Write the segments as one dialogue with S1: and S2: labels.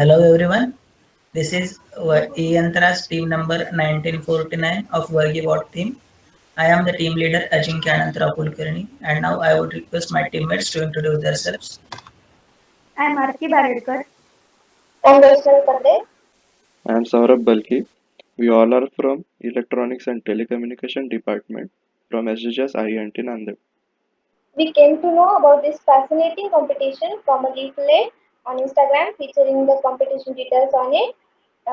S1: Hello everyone, this is Yantra's team number 1949 of Vargibot team. I am the team leader Ajinkya Anantara Kulkarni and now I would request my teammates to introduce themselves.
S2: I'm Arti Baredkar.
S3: I'm Vaishnavi Pandey.
S4: I am Saurabh Balki. We all are from Electronics and Telecommunication Department from SGS INT Nanded.
S3: We came to know about this fascinating competition from a leaflet on Instagram featuring the competition details on it.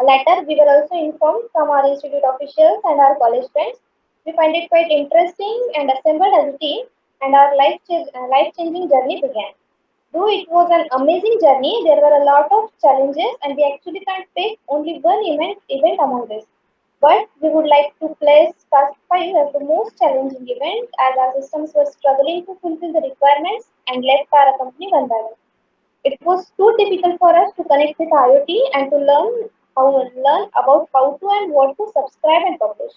S3: Later, we were also informed from our institute officials and our college friends. We find it quite interesting and assembled as a team, and our life changing journey began. Though it was an amazing journey, there were a lot of challenges, and we actually can't pick only one event among this. But we would like to place Task 5 as the most challenging event as our systems were struggling to fulfill the requirements and left our company one by one. It was too difficult for us to connect with IoT and to learn about how to and what to subscribe and publish.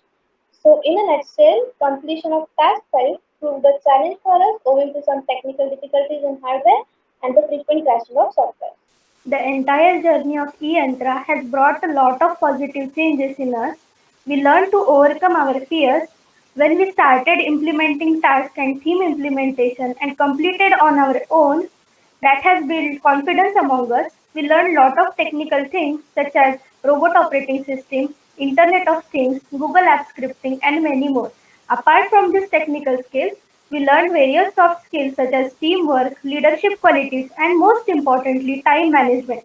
S3: So, in a nutshell, completion of Task 5 proved a challenge for us owing to some technical difficulties in hardware and the frequent crashing of software.
S2: The entire journey of eYantra has brought a lot of positive changes in us. We learned to overcome our fears when we started implementing task and theme implementation and completed on our own. That has built confidence among us. We learned a lot of technical things such as robot operating system, Internet of Things, Google App scripting, and many more. Apart from these technical skills, we learned various soft skills such as teamwork, leadership qualities, and most importantly, time management.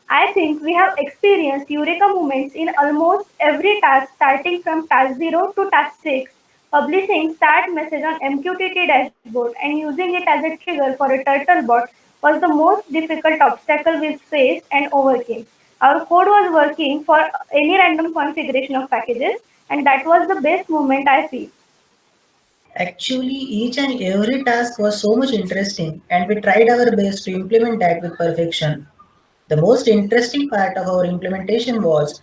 S2: I think we have experienced Eureka moments in almost every task, starting from task 0 to task 6, publishing start message on MQTT dashboard and using it as a trigger for a turtle bot was the most difficult obstacle we faced and overcame. Our code was working for any random configuration of packages, and that was the best moment I feel.
S1: Actually, each and every task was so much interesting and we tried our best to implement that with perfection. The most interesting part of our implementation was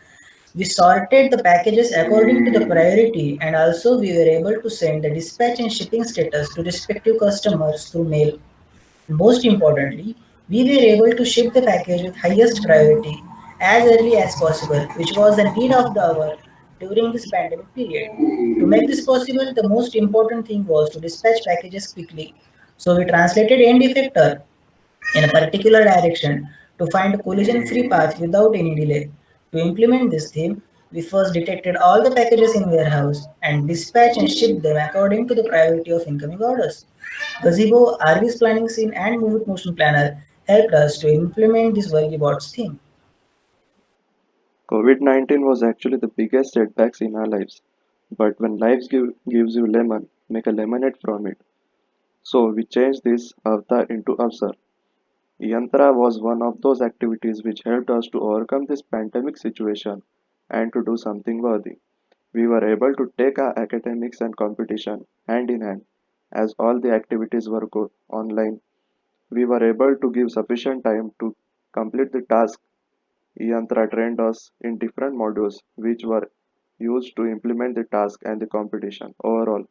S1: we sorted the packages according to the priority and also we were able to send the dispatch and shipping status to respective customers through mail. Most importantly, we were able to ship the package with highest priority as early as possible, which was the need of the hour during this pandemic period. To make this possible, the most important thing was to dispatch packages quickly. So we translated end effector in a particular direction to find a collision-free path without any delay. To implement this theme, we first detected all the packages in warehouse and dispatched and shipped them according to the priority of incoming orders. Gazebo, RV's planning scene, and Move It Motion Planner helped us to implement this Workybots theme.
S4: COVID 19 was actually the biggest setbacks in our lives. But when gives you lemon, make a lemonade from it. So we changed this avatar into Avsar. Yantra was one of those activities which helped us to overcome this pandemic situation and to do something worthy. We were able to take our academics and competition hand in hand as all the activities were online. We were able to give sufficient time to complete the task. Yantra trained us in different modules which were used to implement the task and the competition overall.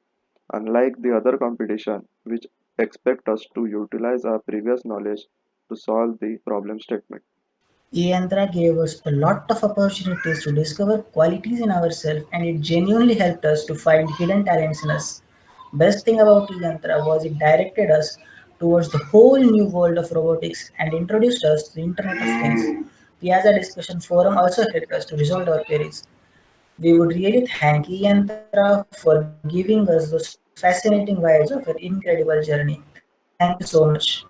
S4: Unlike the other competition which expect us to utilize our previous knowledge to solve the problem statement.
S1: Yantra gave us a lot of opportunities to discover qualities in ourselves and it genuinely helped us to find hidden talents in us. Best thing about Yantra was it directed us towards the whole new world of robotics and introduced us to the Internet of Things. Piazza discussion forum also helped us to resolve our queries. We would really thank Yantra for giving us those fascinating vibes of an incredible journey. Thank you so much.